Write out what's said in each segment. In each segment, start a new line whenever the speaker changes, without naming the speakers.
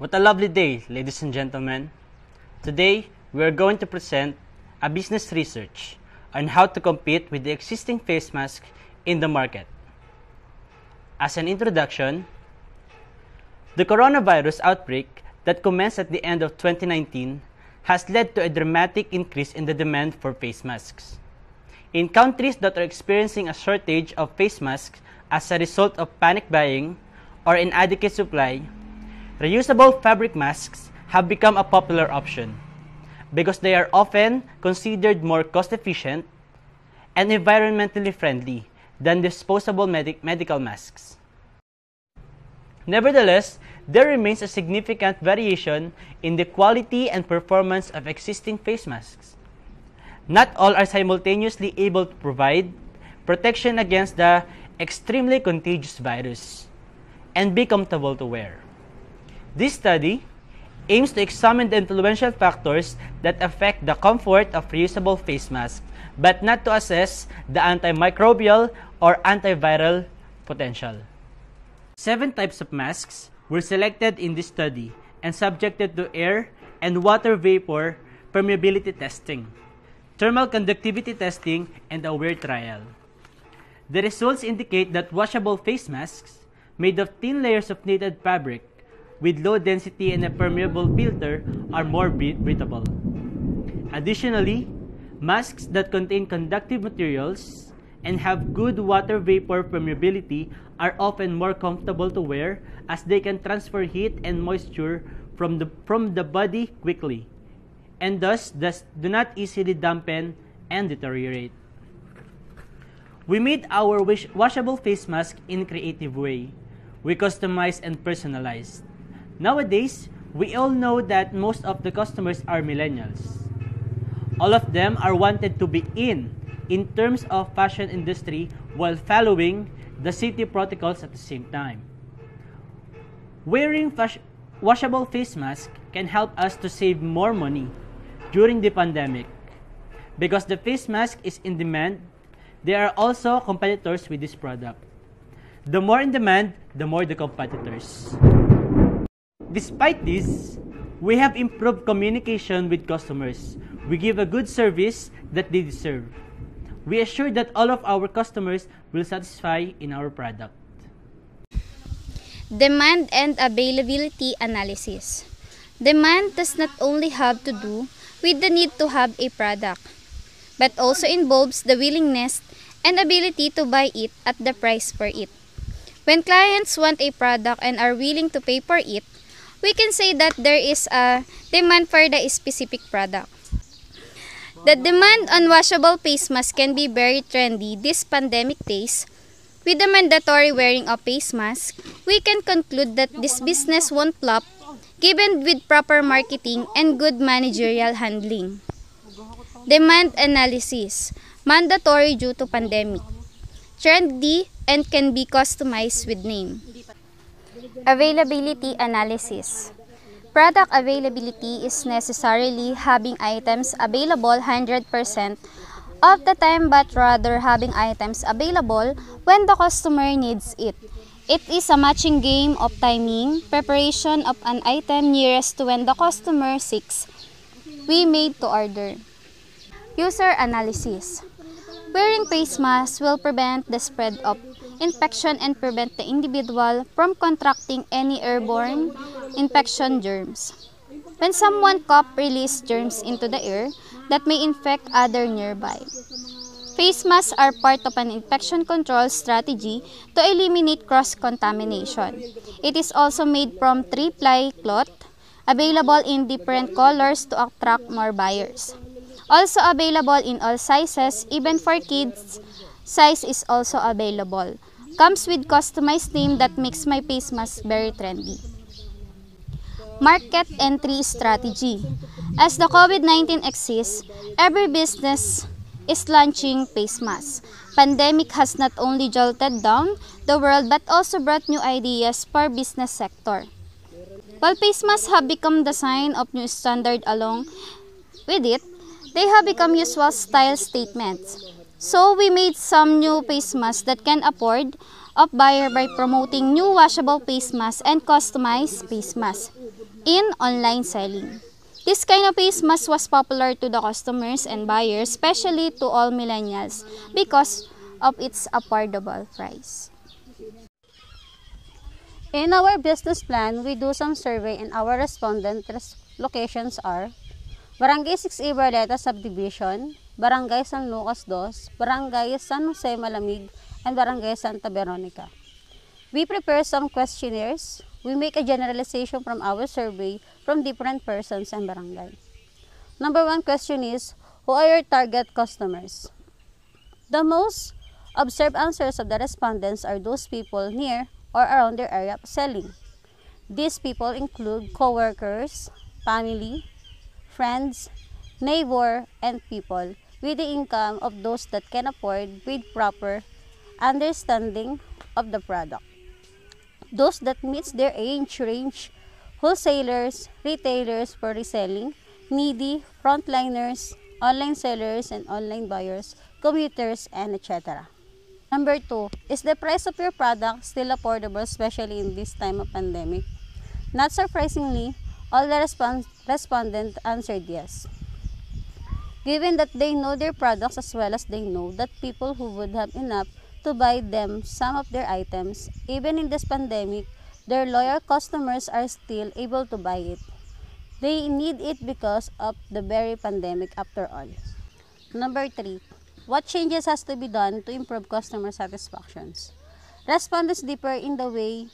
What a lovely day, ladies and gentlemen. Today, we are going to present a business research on how to compete with the existing face mask in the market. As an introduction, the coronavirus outbreak that commenced at the end of 2019 has led to a dramatic increase in the demand for face masks. In countries that are experiencing a shortage of face masks as a result of panic buying or inadequate supply, reusable fabric masks have become a popular option because they are often considered more cost-efficient and environmentally friendly than disposable medical masks. Nevertheless, there remains a significant variation in the quality and performance of existing face masks. Not all are simultaneously able to provide protection against the extremely contagious virus and be comfortable to wear. This study aims to examine the influential factors that affect the comfort of reusable face masks, but not to assess the antimicrobial or antiviral potential. 7 types of masks were selected in this study and subjected to air and water vapor permeability testing, thermal conductivity testing, and a wear trial. The results indicate that washable face masks made of thin layers of knitted fabric with low density and a permeable filter are more breathable. Additionally, masks that contain conductive materials and have good water vapor permeability are often more comfortable to wear as they can transfer heat and moisture from the body quickly, and thus do not easily dampen and deteriorate. We made our washable face mask in a creative way. We customized and personalized. Nowadays, we all know that most of the customers are millennials. All of them are wanted to be in terms of fashion industry while following the safety protocols at the same time. Wearing washable face masks can help us to save more money during the pandemic. Because the face mask is in demand, there are also competitors with this product. The more in demand, the more the competitors. Despite this, we have improved communication with customers. We give a good service that they deserve. We assure that all of our customers will satisfy in our product.
Demand and availability analysis. Demand does not only have to do with the need to have a product, but also involves the willingness and ability to buy it at the price for it. When clients want a product and are willing to pay for it, we can say that there is a demand for the specific product. The demand on washable face masks can be very trendy these pandemic days. With the mandatory wearing of face masks, we can conclude that this business won't flop given with proper marketing and good managerial handling. Demand analysis, mandatory due to pandemic. Trendy and can be customized with name. Availability analysis. Product availability is necessarily having items available 100% of the time, but rather having items available when the customer needs it. It is a matching game of timing, preparation of an item nearest to when the customer seeks. We made to order. User analysis. Wearing face masks will prevent the spread of infection and prevent the individual from contracting any airborne infection germs. When someone coughs, release germs into the air that may infect others nearby. Face masks are part of an infection control strategy to eliminate cross-contamination. It is also made from 3-ply cloth, available in different colors to attract more buyers. Also available in all sizes, even for kids, size is also available. Comes with customized name that makes my face mask very trendy. Market entry strategy. As the COVID-19 exists, every business is launching face masks. Pandemic has not only jolted down the world but also brought new ideas for business sector. While face masks have become the sign of new standard along with it, they have become usual style statements. So we made some new face masks that can afford of buyer by promoting new washable face masks and customized face masks. in online selling. This kind of face mask was popular to the customers and buyers, especially to all millennials, because of its affordable price. In our business plan, we do some survey and our respondent locations are Barangay 6A Barleta Subdivision, Barangay San Lucas 2, Barangay San Jose Malamig, and Barangay Santa Veronica. We prepare some questionnaires. We make a generalization from our survey from different persons and barangay. Number 1 question is, who are your target customers? The most observed answers of the respondents are those people near or around their area of selling. These people include co-workers, family, friends, neighbor, and people with the income of those that can afford with proper understanding of the product. Those that meets their age range, wholesalers, retailers for reselling, needy, frontliners, online sellers and online buyers, commuters, and etc. Number 2, is the price of your product still affordable, especially in this time of pandemic? Not surprisingly, all the respondents answered yes. Given that they know their products as well as they know that people who would have enough to buy them some of their items, even in this pandemic, their loyal customers are still able to buy it. They need it because of the very pandemic after all. Number 3, what changes has to be done to improve customer satisfactions? Respondents differ in the way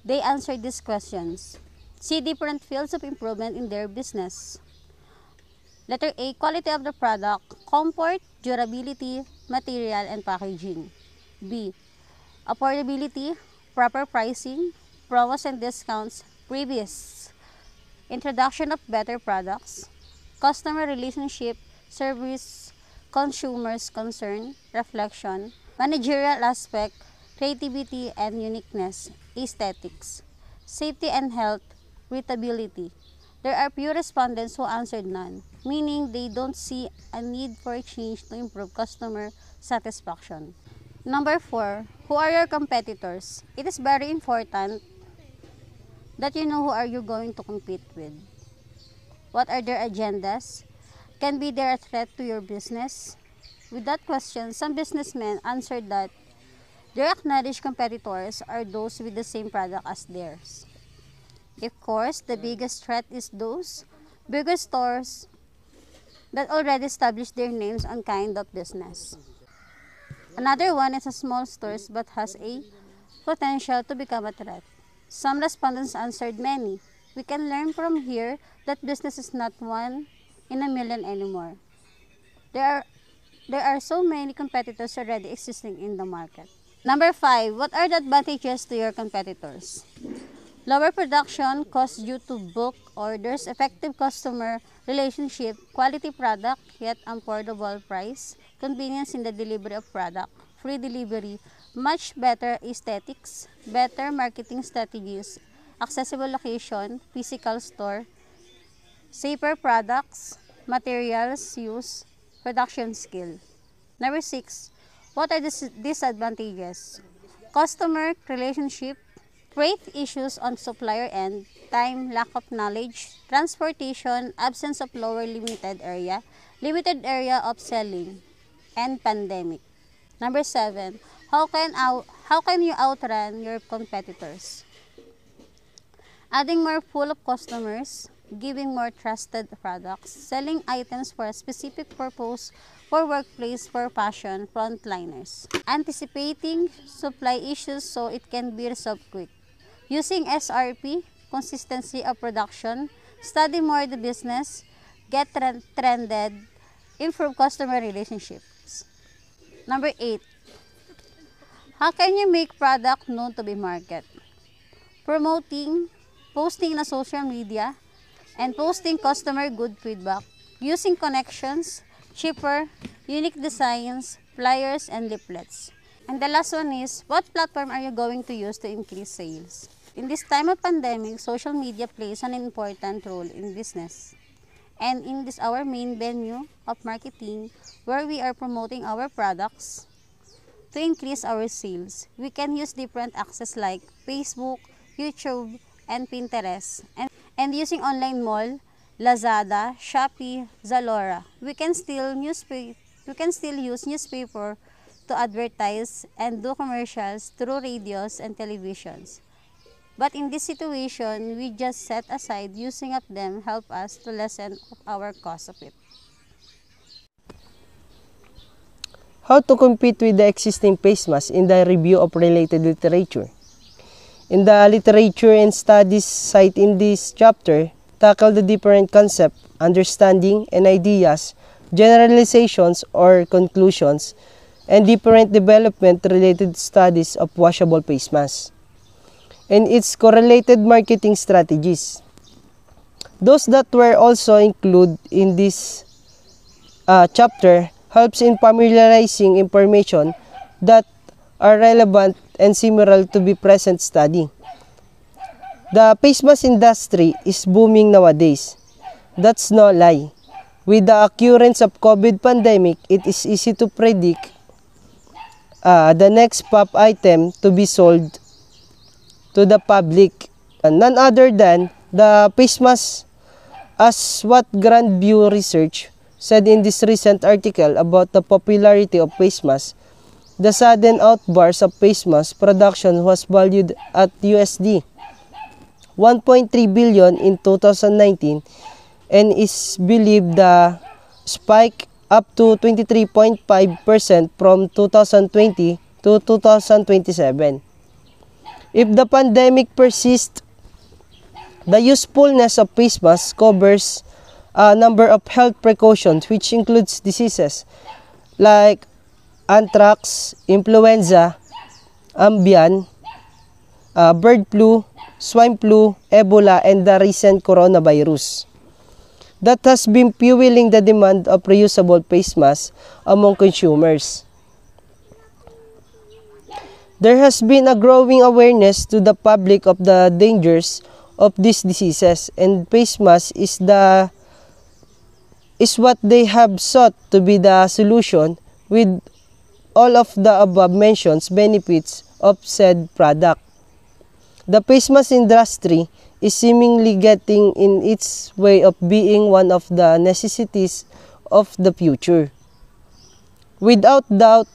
they answer these questions. See different fields of improvement in their business. Letter A, quality of the product, comfort, durability, material, and packaging. B, affordability, proper pricing, promos and discounts, previous, introduction of better products, customer relationship, service, consumers concern, reflection, managerial aspect, creativity and uniqueness, aesthetics, safety and health, readability. There are few respondents who answered none, meaning they don't see a need for a change to improve customer satisfaction. Number 4, who are your competitors? It is very important that you know who are you going to compete with. What are their agendas? Can be there a threat to your business? With that question, some businessmen answered that their acknowledged competitors are those with the same product as theirs. Of course, the biggest threat is those bigger stores that already established their names on kind of business. Another one is a small stores but has a potential to become a threat. Some respondents answered many. We can learn from here that business is not one in a million anymore. There are so many competitors already existing in the market. Number 5, what are the advantages to your competitors? Lower production cost due to bulk orders, effective customer relationship, quality product yet affordable price, convenience in the delivery of product, free delivery, much better aesthetics, better marketing strategies, accessible location, physical store, safer products, materials used, production skill. Number 6, what are the disadvantages? Customer relationship, freight issues on supplier end, time, lack of knowledge, transportation, absence of lower limited area of selling, and pandemic. Number 7, how can you outrun your competitors? Adding more pool of customers, giving more trusted products, selling items for a specific purpose, for workplace, for fashion, frontliners. Anticipating supply issues so it can be resolved quick. Using SRP, consistency of production, study more the business, get trended, improve customer relationships. Number 8, how can you make product known to be market? Promoting, posting on social media, and posting customer good feedback, using connections, cheaper, unique designs, flyers, and leaflets. And the last one is, what platform are you going to use to increase sales? In this time of pandemic, social media plays an important role in business. And in this our main venue of marketing, where we are promoting our products to increase our sales, we can use different access like Facebook, YouTube, and Pinterest.
and using online mall, Lazada, Shopee, Zalora, we can still use newspaper to advertise and do commercials through radios and televisions. But in this situation, we just set aside using of them help us to lessen our cost of it.
How to compete with the existing face masks in the review of related literature. In the literature and studies cited in this chapter, tackle the different concepts, understanding, and ideas, generalizations or conclusions, and different development-related studies of washable face masks, and its correlated marketing strategies. Those that were also included in this chapter helps in familiarizing information that are relevant and similar to the present study. The face mask industry is booming nowadays. That's no lie. With the occurrence of COVID pandemic, it is easy to predict the next pop item to be sold to the public. None other than the face mask, as what Grandview Research said in this recent article about the popularity of face masks. The sudden outburst of face mask production was valued at USD 1.3 billion in 2019 and is believed the spike up to 23.5% from 2020 to 2027. If the pandemic persists, the usefulness of face masks covers a number of health precautions which includes diseases like anthrax, influenza, avian, bird flu, swine flu, Ebola, and the recent coronavirus. That has been fueling the demand of reusable face masks among consumers. There has been a growing awareness to the public of the dangers of these diseases, and face mask is what they have sought to be the solution with all of the above mentioned benefits of said product. The face mask industry is seemingly getting in its way of being one of the necessities of the future. Without doubt,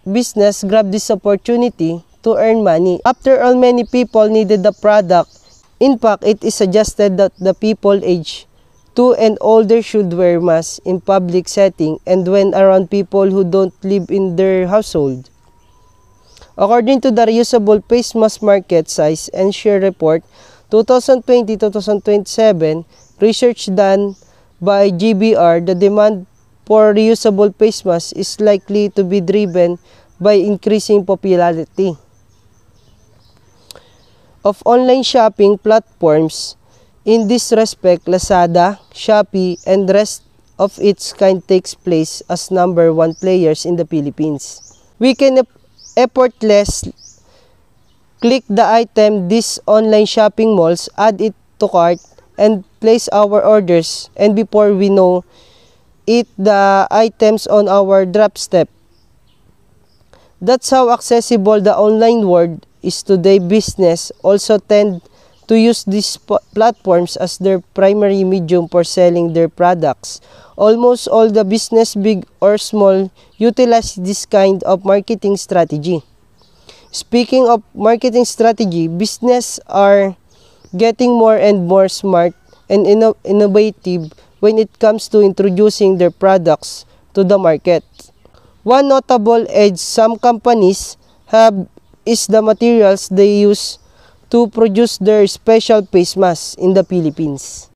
business grabbed this opportunity to earn money. After all, many people needed the product. In fact, it is suggested that the people aged 2 and older should wear masks in public setting and when around people who don't live in their household. According to the reusable face mask market size and share report 2020-2027 research done by GBR, the demand for reusable face masks is likely to be driven by increasing popularity of online shopping platforms. In this respect, Lazada, Shopee, and the rest of its kind takes place as number 1 players in the Philippines. We can effortlessly click the item these online shopping malls, add it to cart, and place our orders, and before we know it, the items on our doorstep. That's how accessible the online world is today. Business also tend to use these platforms as their primary medium for selling their products. Almost all the business, big or small, utilize this kind of marketing strategy. Speaking of marketing strategy, business are getting more and more smart and innovative when it comes to introducing their products to the market. One notable edge some companies have is the materials they use to produce their special face masks in the Philippines.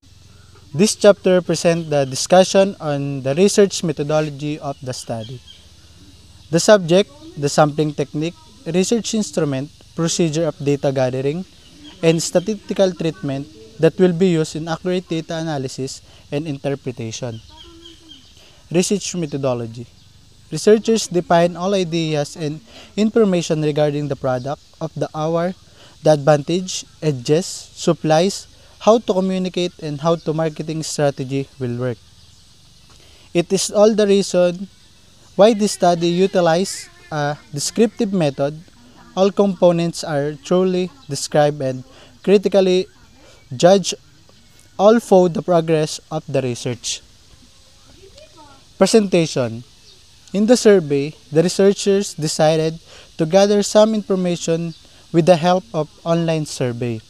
This chapter presents the discussion on the research methodology of the study. The subject, the sampling technique, research instrument, procedure of data gathering, and statistical treatment that will be used in accurate data analysis and interpretation. Research methodology. Researchers define all ideas and information regarding the product of the hour, the advantage, edges, supplies, how to communicate, and how to marketing strategy will work. It is all the reason why this study utilizes a descriptive method. All components are truly described and critically judged all follow the progress of the research. Presentation. In the survey, the researchers decided to gather some information with the help of online survey.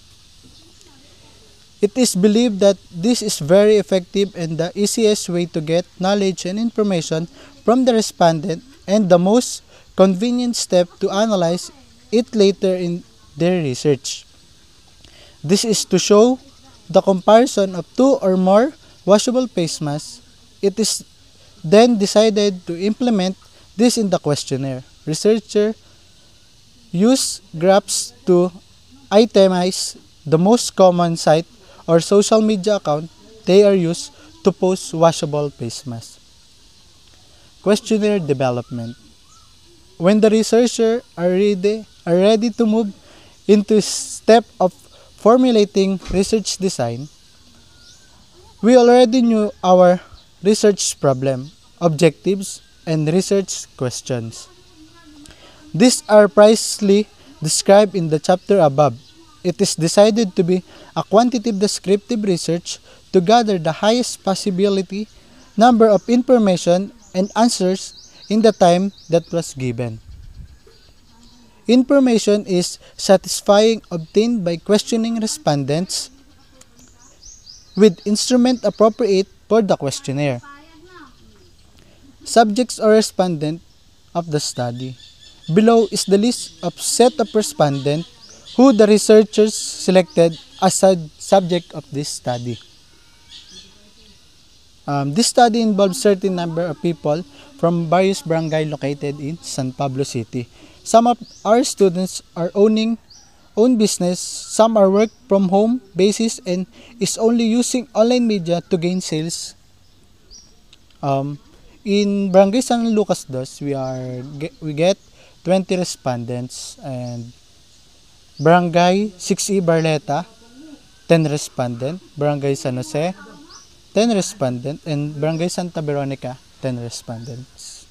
It is believed that this is very effective and the easiest way to get knowledge and information from the respondent and the most convenient step to analyze it later in their research. This is to show the comparison of two or more washable face masks. It is then decided to implement this in the questionnaire. Researchers use graphs to itemize the most common site or social media account they are used to post washable face masks. Questionnaire development. When the researchers are ready to move into a step of formulating research design, we already knew our research problem, objectives, and research questions. These are precisely described in the chapter above. It is decided to be a quantitative descriptive research to gather the highest possibility number of information and answers in the time that was given. Information is satisfying obtained by questioning respondents with instrument appropriate for the questionnaire. Subjects or respondent of the study. Below is the list of set of respondents who the researchers selected as a subject of this study. This study involves certain number of people from various barangay located in San Pablo City. Some of our students are owning own business, some are work from home basis and is only using online media to gain sales. In Barangay San Lucas Dos, we get 20 respondents, and Barangay 6E Barleta 10 respondent, Barangay San Jose 10 respondent, and Barangay Santa Veronica 10 respondents.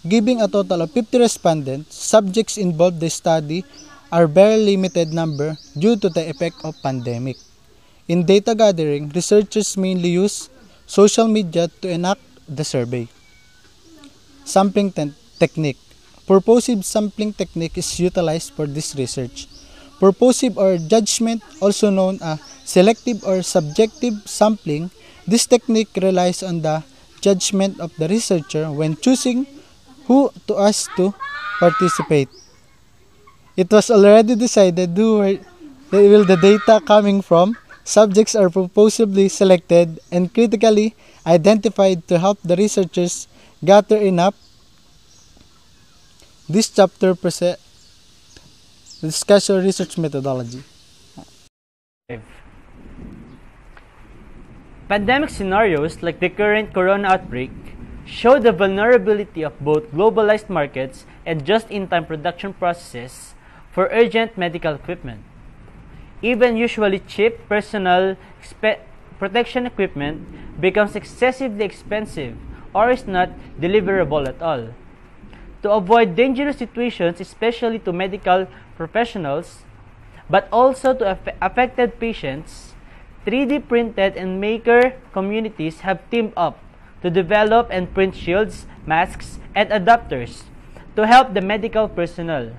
Giving a total of 50 respondents, subjects involved in the study are very limited number due to the effect of pandemic. In data gathering, researchers mainly use social media to enact the survey. Sampling technique. Purposive sampling technique is utilized for this research. Purposive or judgment, also known as selective or subjective sampling, this technique relies on the judgment of the researcher when choosing who to ask to participate. It was already decided where will the data coming from. Subjects are purposively selected and critically identified to help the researchers gather enough. This chapter discussion research methodology.
Pandemic scenarios like the current corona outbreak show the vulnerability of both globalized markets and just-in-time production processes for urgent medical equipment. Even usually cheap personal protection equipment becomes excessively expensive or is not deliverable at all. To avoid dangerous situations, especially to medical professionals, but also to affected patients, 3D printed and maker communities have teamed up to develop and print shields, masks, and adapters to help the medical personnel.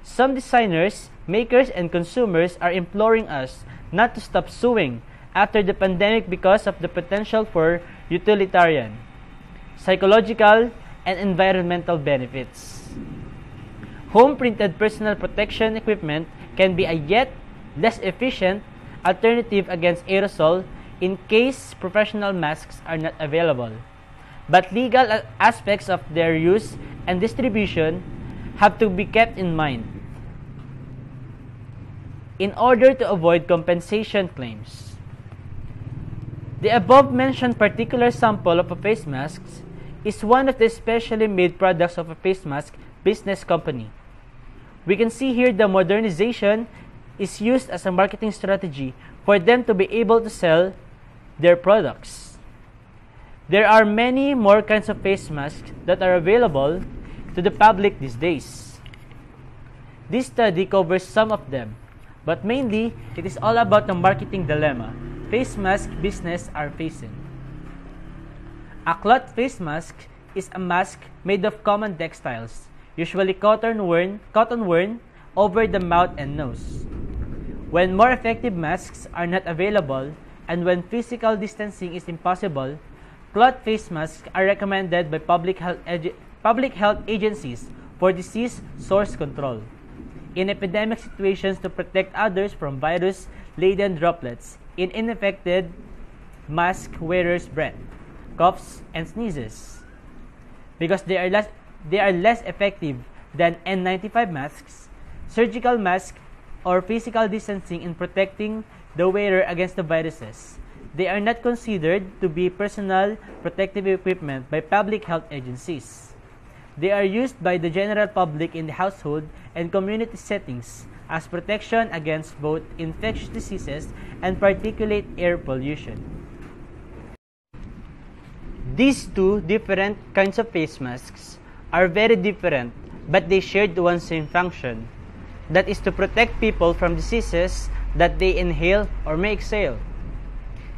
Some designers, makers, and consumers are imploring us not to stop sewing after the pandemic because of the potential for utilitarian, psychological, and environmental benefits. Home-printed personal protection equipment can be a yet less efficient alternative against aerosol in case professional masks are not available. But legal aspects of their use and distribution have to be kept in mind in order to avoid compensation claims. The above-mentioned particular sample of a face mask is one of the specially made products of a face mask business company. We can see here the modernization is used as a marketing strategy for them to be able to sell their products. There are many more kinds of face masks that are available to the public these days. This study covers some of them, but mainly it is all about the marketing dilemma face mask business are facing. A cloth face mask is a mask made of common textiles, usually cotton worn over the mouth and nose. When more effective masks are not available and when physical distancing is impossible, cloth face masks are recommended by public health agencies for disease source control. In epidemic situations to protect others from virus-laden droplets in infected mask wearers' breath, coughs, and sneezes. Because they are less effective than N95 masks, surgical masks, or physical distancing in protecting the wearer against the viruses. They are not considered to be personal protective equipment by public health agencies. They are used by the general public in the household and community settings as protection against both infectious diseases and particulate air pollution. These two different kinds of face masks are very different, but they share one same function, that is to protect people from diseases that they inhale or may exhale.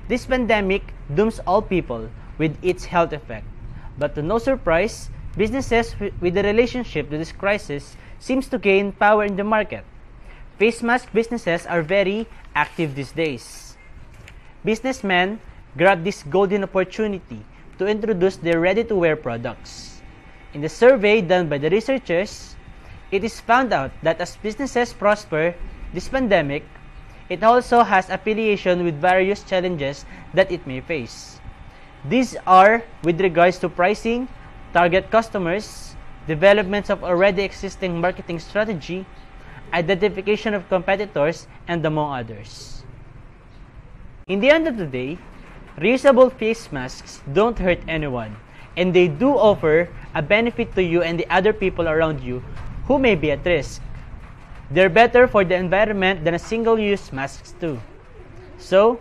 This pandemic dooms all people with its health effect, but to no surprise, businesses with a relationship to this crisis seems to gain power in the market. Face mask businesses are very active these days. Businessmen grab this golden opportunity to introduce their ready-to-wear products. In the survey done by the researchers, it is found out that as businesses prosper this pandemic, it also has affiliation with various challenges that it may face. These are with regards to pricing, target customers, developments of already existing marketing strategy, identification of competitors, and among others. In the end of the day, reusable face masks don't hurt anyone, and they do offer a benefit to you and the other people around you who may be at risk. They're better for the environment than a single-use masks too. So,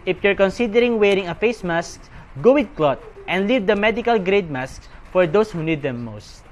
if you're considering wearing a face mask, go with cloth and leave the medical grade masks for those who need them most.